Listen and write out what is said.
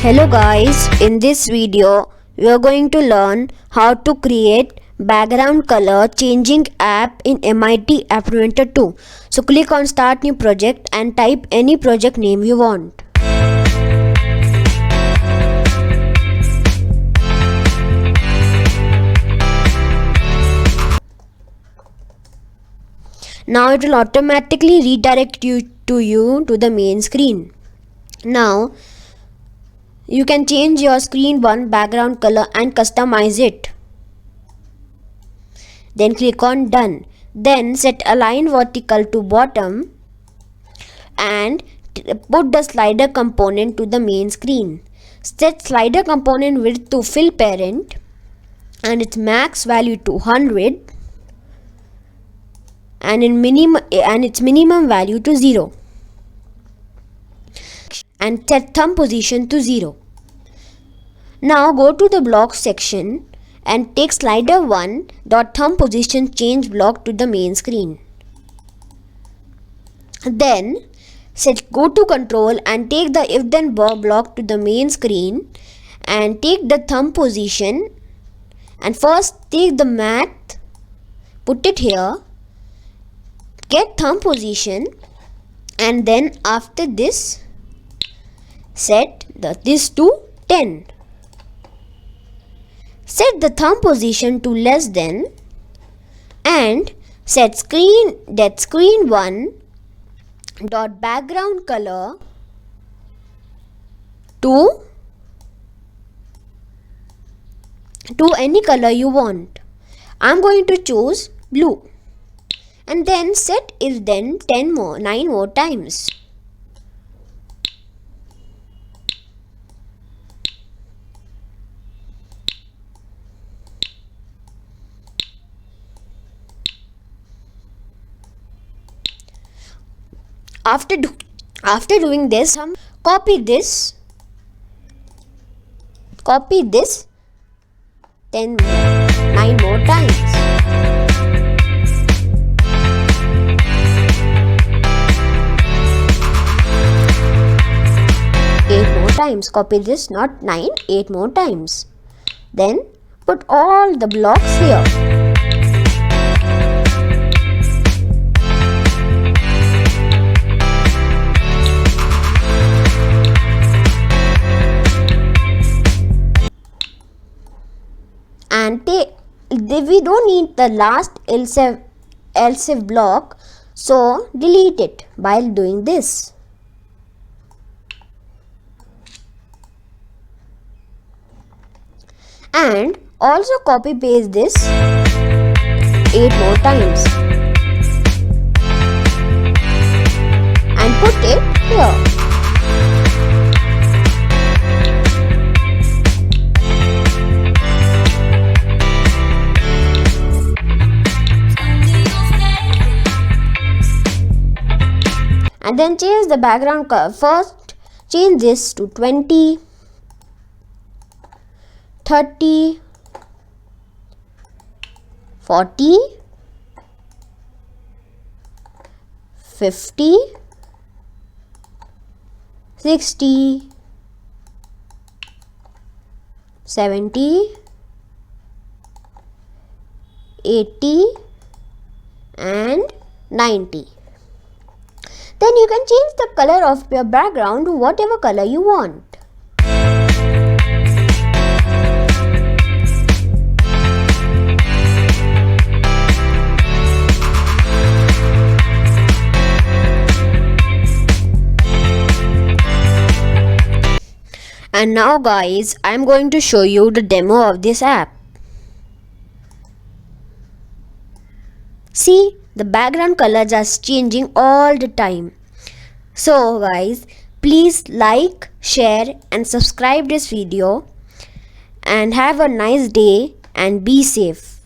Hello guys, in this video we are going to learn how to create background color changing app in MIT App Inventor 2. So click on start new project and type any project name you want. Now it will automatically redirect you to the main screen. Now you can change your screen background color and customize it. Then click on done. Then set align vertical to bottom and put the slider component to the main screen. Set slider component width to fill parent and its max value to 100 and its minimum value to 0. And set thumb position to 0. Now go to the block section and take slider 1 dot thumb position change block to the main screen. Then go to control and take the if then block to the main screen and take the thumb position and first take the math, put it here, get thumb position and then after this set this to 10. Set the thumb position to less than and set screen 1 dot background color to any color you want. I'm going to choose blue and then set if then 9 more times. After doing this, copy this 9 more times. Copy this, not 9, 8 more times. Then put all the blocks here. And we don't need the last else if block, so delete it while doing this. And also copy paste this 8 more times and put it here. And then change the background color. First change this to 20, 30, 40, 50, 60, 70, 80 and 90. Then you can change the color of your background to whatever color you want. And now guys, I am going to show you the demo of this app. See, the background colors are changing all the time. So guys, please like, share and subscribe this video and have a nice day and be safe.